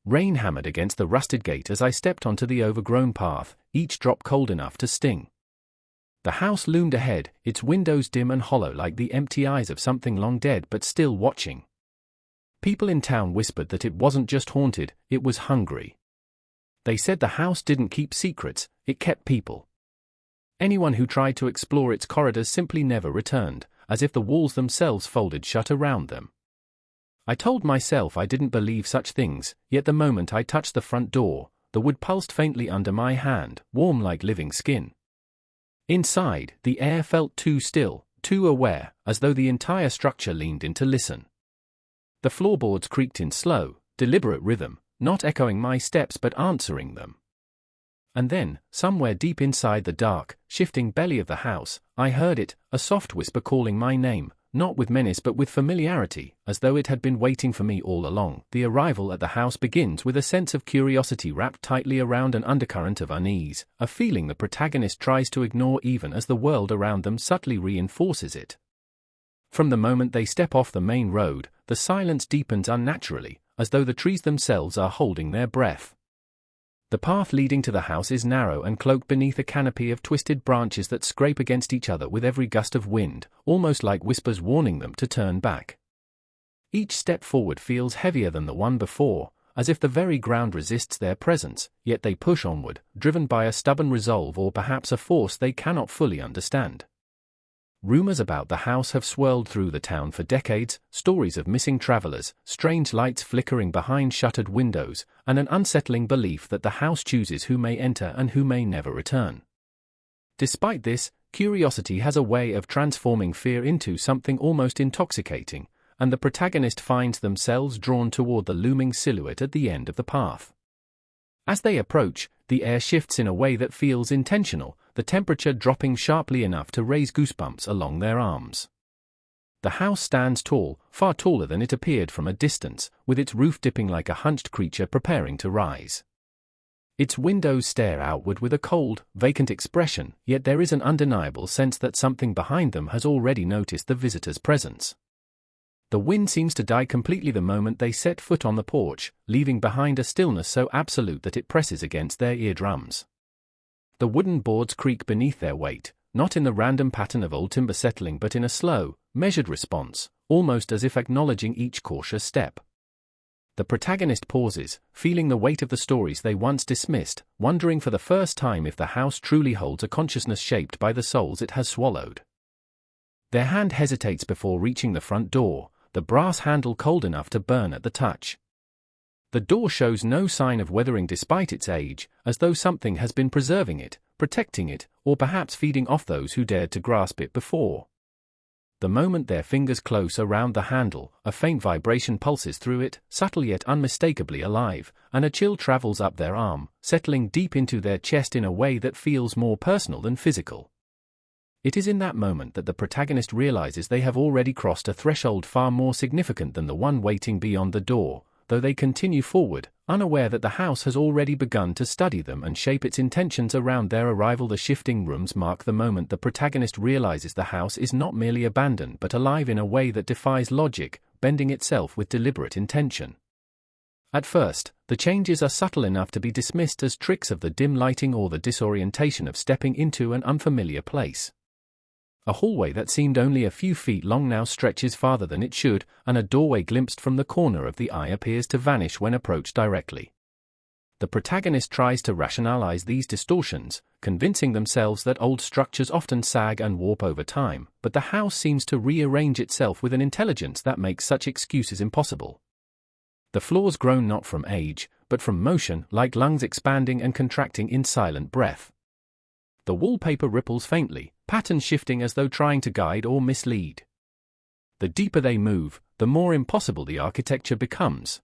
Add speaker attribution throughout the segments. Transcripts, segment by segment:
Speaker 1: Rain hammered against the rusted gate as I stepped onto the overgrown path, each drop cold enough to sting. The house loomed ahead, its windows dim and hollow like the empty eyes of something long dead but still watching. People in town whispered that it wasn't just haunted, it was hungry. They said the house didn't keep secrets, it kept people. Anyone who tried to explore its corridors simply never returned, as if the walls themselves folded shut around them. I told myself I didn't believe such things, yet the moment I touched the front door, the wood pulsed faintly under my hand, warm like living skin. Inside, the air felt too still, too aware, as though the entire structure leaned in to listen. The floorboards creaked in slow, deliberate rhythm, not echoing my steps but answering them. And then, somewhere deep inside the dark, shifting belly of the house, I heard it, a soft whisper calling my name, not with menace but with familiarity, as though it had been waiting for me all along. The arrival at the house begins with a sense of curiosity wrapped tightly around an undercurrent of unease, a feeling the protagonist tries to ignore even as the world around them subtly reinforces it. From the moment they step off the main road, the silence deepens unnaturally, as though the trees themselves are holding their breath. The path leading to the house is narrow and cloaked beneath a canopy of twisted branches that scrape against each other with every gust of wind, almost like whispers warning them to turn back. Each step forward feels heavier than the one before, as if the very ground resists their presence, yet they push onward, driven by a stubborn resolve or perhaps a force they cannot fully understand. Rumors about the house have swirled through the town for decades, stories of missing travelers, strange lights flickering behind shuttered windows, and an unsettling belief that the house chooses who may enter and who may never return. Despite this, curiosity has a way of transforming fear into something almost intoxicating, and the protagonist finds themselves drawn toward the looming silhouette at the end of the path. As they approach, the air shifts in a way that feels intentional, the temperature dropping sharply enough to raise goosebumps along their arms. The house stands tall, far taller than it appeared from a distance, with its roof dipping like a hunched creature preparing to rise. Its windows stare outward with a cold, vacant expression, yet there is an undeniable sense that something behind them has already noticed the visitor's presence. The wind seems to die completely the moment they set foot on the porch, leaving behind a stillness so absolute that it presses against their eardrums. The wooden boards creak beneath their weight, not in the random pattern of old timber settling but in a slow, measured response, almost as if acknowledging each cautious step. The protagonist pauses, feeling the weight of the stories they once dismissed, wondering for the first time if the house truly holds a consciousness shaped by the souls it has swallowed. Their hand hesitates before reaching the front door, the brass handle cold enough to burn at the touch. The door shows no sign of weathering despite its age, as though something has been preserving it, protecting it, or perhaps feeding off those who dared to grasp it before. The moment their fingers close around the handle, a faint vibration pulses through it, subtle yet unmistakably alive, and a chill travels up their arm, settling deep into their chest in a way that feels more personal than physical. It is in that moment that the protagonist realizes they have already crossed a threshold far more significant than the one waiting beyond the door, though they continue forward, unaware that the house has already begun to study them and shape its intentions around their arrival. The shifting rooms mark the moment the protagonist realizes the house is not merely abandoned but alive in a way that defies logic, bending itself with deliberate intention. At first, the changes are subtle enough to be dismissed as tricks of the dim lighting or the disorientation of stepping into an unfamiliar place. A hallway that seemed only a few feet long now stretches farther than it should, and a doorway glimpsed from the corner of the eye appears to vanish when approached directly. The protagonist tries to rationalize these distortions, convincing themselves that old structures often sag and warp over time, but the house seems to rearrange itself with an intelligence that makes such excuses impossible. The floors groan not from age, but from motion, like lungs expanding and contracting in silent breath. The wallpaper ripples faintly, patterns shifting as though trying to guide or mislead. The deeper they move, the more impossible the architecture becomes.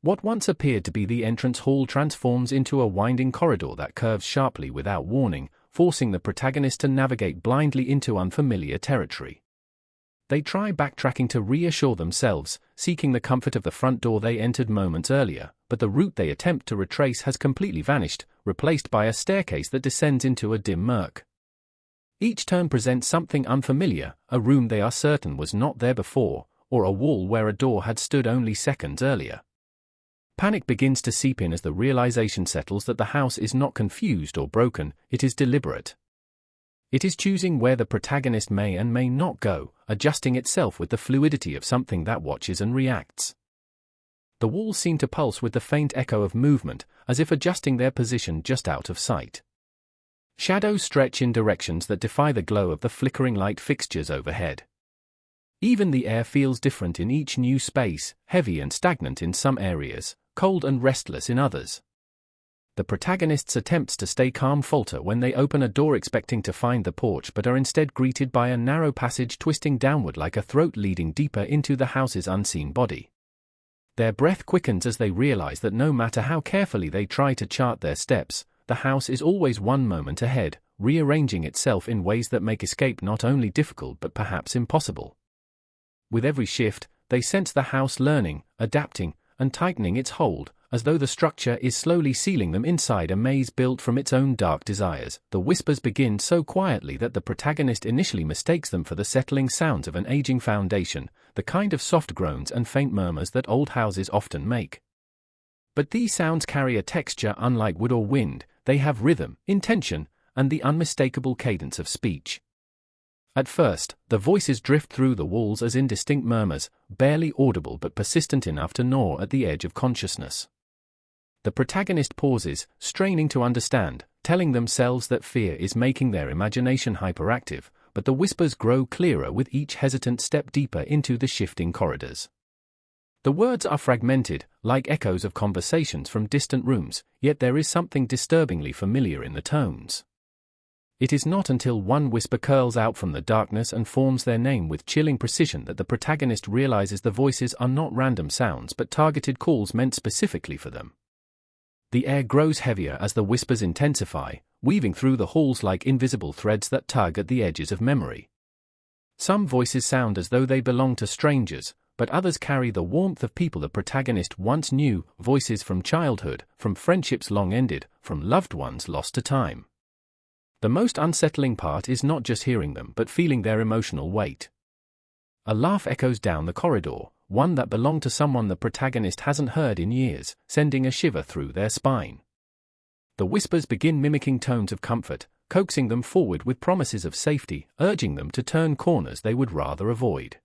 Speaker 1: What once appeared to be the entrance hall transforms into a winding corridor that curves sharply without warning, forcing the protagonist to navigate blindly into unfamiliar territory. They try backtracking to reassure themselves, seeking the comfort of the front door they entered moments earlier, but the route they attempt to retrace has completely vanished, replaced by a staircase that descends into a dim murk. Each turn presents something unfamiliar, a room they are certain was not there before, or a wall where a door had stood only seconds earlier. Panic begins to seep in as the realization settles that the house is not confused or broken, it is deliberate. It is choosing where the protagonist may and may not go, adjusting itself with the fluidity of something that watches and reacts. The walls seem to pulse with the faint echo of movement, as if adjusting their position just out of sight. Shadows stretch in directions that defy the glow of the flickering light fixtures overhead. Even the air feels different in each new space, heavy and stagnant in some areas, cold and restless in others. The protagonist's attempts to stay calm falter when they open a door expecting to find the porch but are instead greeted by a narrow passage twisting downward like a throat leading deeper into the house's unseen body. Their breath quickens as they realize that no matter how carefully they try to chart their steps, the house is always one moment ahead, rearranging itself in ways that make escape not only difficult but perhaps impossible. With every shift, they sense the house learning, adapting, and tightening its hold, as though the structure is slowly sealing them inside a maze built from its own dark desires. The whispers begin so quietly that the protagonist initially mistakes them for the settling sounds of an aging foundation, the kind of soft groans and faint murmurs that old houses often make. But these sounds carry a texture unlike wood or wind, they have rhythm, intention, and the unmistakable cadence of speech. At first, the voices drift through the walls as indistinct murmurs, barely audible but persistent enough to gnaw at the edge of consciousness. The protagonist pauses, straining to understand, telling themselves that fear is making their imagination hyperactive, but the whispers grow clearer with each hesitant step deeper into the shifting corridors. The words are fragmented, like echoes of conversations from distant rooms, yet there is something disturbingly familiar in the tones. It is not until one whisper curls out from the darkness and forms their name with chilling precision that the protagonist realizes the voices are not random sounds but targeted calls meant specifically for them. The air grows heavier as the whispers intensify, weaving through the halls like invisible threads that tug at the edges of memory. Some voices sound as though they belong to strangers, but others carry the warmth of people the protagonist once knew, voices from childhood, from friendships long ended, from loved ones lost to time. The most unsettling part is not just hearing them but feeling their emotional weight. A laugh echoes down the corridor, one that belonged to someone the protagonist hasn't heard in years, sending a shiver through their spine. The whispers begin mimicking tones of comfort, coaxing them forward with promises of safety, urging them to turn corners they would rather avoid.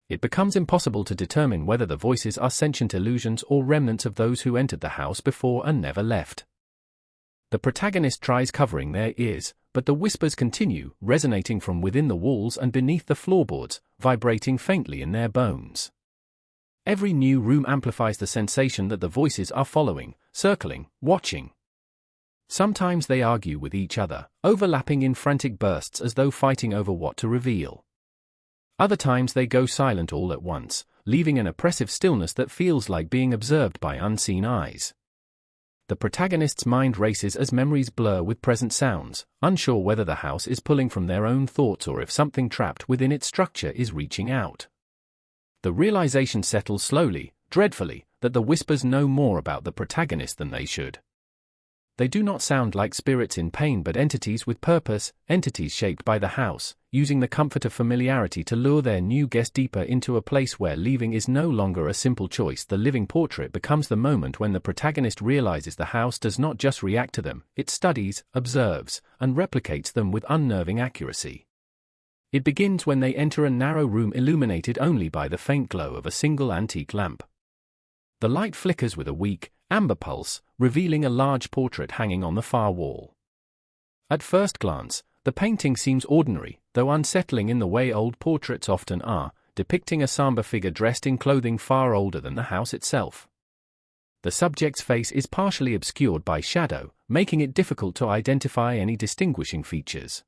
Speaker 1: It becomes impossible to determine whether the voices are sentient illusions or remnants of those who entered the house before and never left. The protagonist tries covering their ears, but the whispers continue, resonating from within the walls and beneath the floorboards, vibrating faintly in their bones. Every new room amplifies the sensation that the voices are following, circling, watching. Sometimes they argue with each other, overlapping in frantic bursts as though fighting over what to reveal. Other times they go silent all at once, leaving an oppressive stillness that feels like being observed by unseen eyes. The protagonist's mind races as memories blur with present sounds, unsure whether the house is pulling from their own thoughts or if something trapped within its structure is reaching out. The realization settles slowly, dreadfully, that the whispers know more about the protagonist than they should. They do not sound like spirits in pain but entities with purpose, entities shaped by the house, using the comfort of familiarity to lure their new guest deeper into a place where leaving is no longer a simple choice. The living portrait becomes the moment when the protagonist realizes the house does not just react to them, it studies, observes, and replicates them with unnerving accuracy. It begins when they enter a narrow room illuminated only by the faint glow of a single antique lamp. The light flickers with a weak, amber pulse, revealing a large portrait hanging on the far wall. At first glance, the painting seems ordinary, though unsettling in the way old portraits often are, depicting a somber figure dressed in clothing far older than the house itself. The subject's face is partially obscured by shadow, making it difficult to identify any distinguishing features.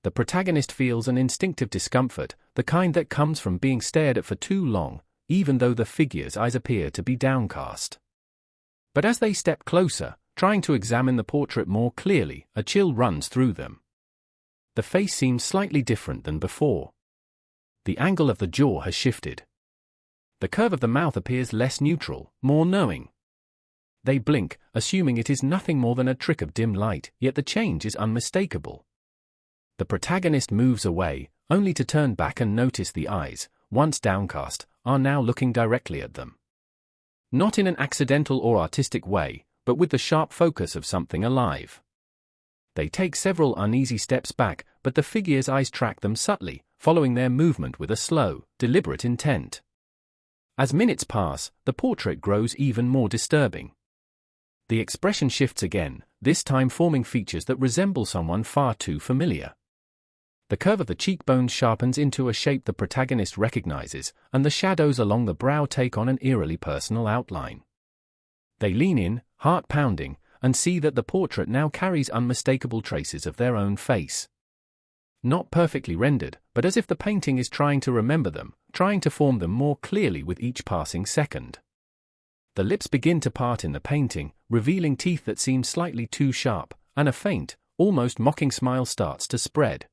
Speaker 1: The protagonist feels an instinctive discomfort, the kind that comes from being stared at for too long, even though the figure's eyes appear to be downcast. But as they step closer, trying to examine the portrait more clearly, a chill runs through them. The face seems slightly different than before. The angle of the jaw has shifted. The curve of the mouth appears less neutral, more knowing. They blink, assuming it is nothing more than a trick of dim light, yet the change is unmistakable. The protagonist moves away, only to turn back and notice the eyes, once downcast, are now looking directly at them. Not in an accidental or artistic way, but with the sharp focus of something alive. They take several uneasy steps back, but the figure's eyes track them subtly, following their movement with a slow, deliberate intent. As minutes pass, the portrait grows even more disturbing. The expression shifts again, this time forming features that resemble someone far too familiar. The curve of the cheekbones sharpens into a shape the protagonist recognizes, and the shadows along the brow take on an eerily personal outline. They lean in, heart pounding, and see that the portrait now carries unmistakable traces of their own face. Not perfectly rendered, but as if the painting is trying to remember them, trying to form them more clearly with each passing second. The lips begin to part in the painting, revealing teeth that seem slightly too sharp, and a faint, almost mocking smile starts to spread.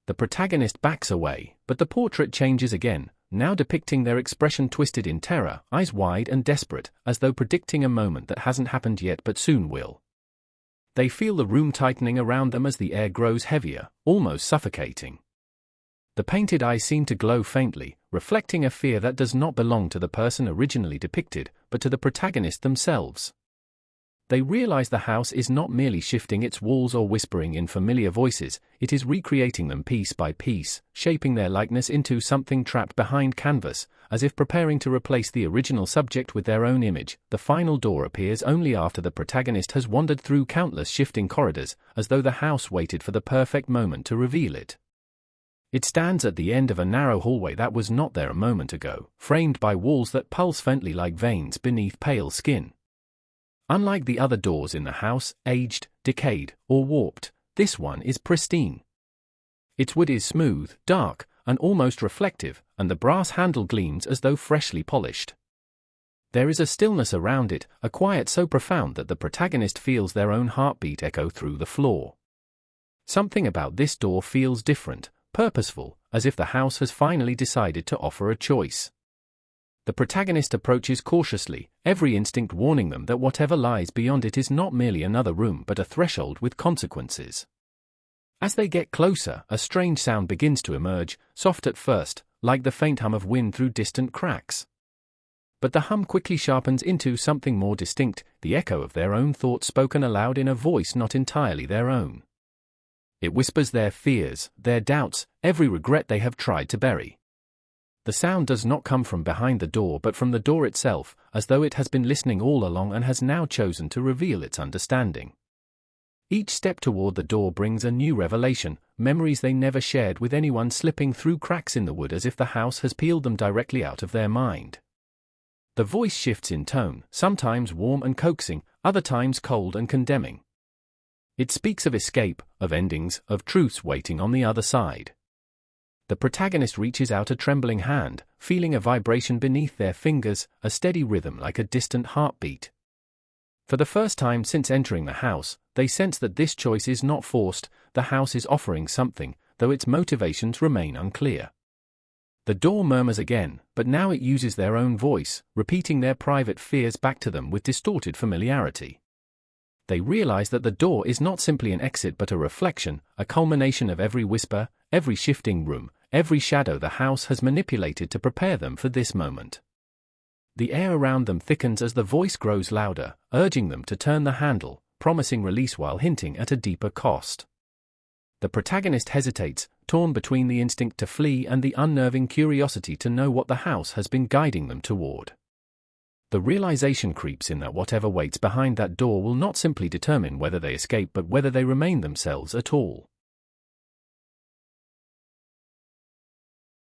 Speaker 1: The protagonist backs away, but the portrait changes again, now depicting their expression twisted in terror, eyes wide and desperate, as though predicting a moment that hasn't happened yet but soon will. They feel the room tightening around them as the air grows heavier, almost suffocating. The painted eyes seem to glow faintly, reflecting a fear that does not belong to the person originally depicted, but to the protagonist themselves. They realize the house is not merely shifting its walls or whispering in familiar voices, it is recreating them piece by piece, shaping their likeness into something trapped behind canvas, as if preparing to replace the original subject with their own image. The final door appears only after the protagonist has wandered through countless shifting corridors, as though the house waited for the perfect moment to reveal it. It stands at the end of a narrow hallway that was not there a moment ago, framed by walls that pulse faintly like veins beneath pale skin. Unlike the other doors in the house, aged, decayed, or warped, this one is pristine. Its wood is smooth, dark, and almost reflective, and the brass handle gleams as though freshly polished. There is a stillness around it, a quiet so profound that the protagonist feels their own heartbeat echo through the floor. Something about this door feels different, purposeful, as if the house has finally decided to offer a choice. The protagonist approaches cautiously, every instinct warning them that whatever lies beyond it is not merely another room but a threshold with consequences. As they get closer, a strange sound begins to emerge, soft at first, like the faint hum of wind through distant cracks. But the hum quickly sharpens into something more distinct, the echo of their own thoughts spoken aloud in a voice not entirely their own. It whispers their fears, their doubts, every regret they have tried to bury. The sound does not come from behind the door but from the door itself, as though it has been listening all along and has now chosen to reveal its understanding. Each step toward the door brings a new revelation, memories they never shared with anyone slipping through cracks in the wood as if the house has peeled them directly out of their mind. The voice shifts in tone, sometimes warm and coaxing, other times cold and condemning. It speaks of escape, of endings, of truths waiting on the other side. The protagonist reaches out a trembling hand, feeling a vibration beneath their fingers, a steady rhythm like a distant heartbeat. For the first time since entering the house, they sense that this choice is not forced, the house is offering something, though its motivations remain unclear. The door murmurs again, but now it uses their own voice, repeating their private fears back to them with distorted familiarity. They realize that the door is not simply an exit but a reflection, a culmination of every whisper, every shifting room, every shadow the house has manipulated to prepare them for this moment. The air around them thickens as the voice grows louder, urging them to turn the handle, promising release while hinting at a deeper cost. The protagonist hesitates, torn between the instinct to flee and the unnerving curiosity to know what the house has been guiding them toward. The realization creeps in that whatever waits behind that door will not simply determine whether they escape but whether they remain themselves at all.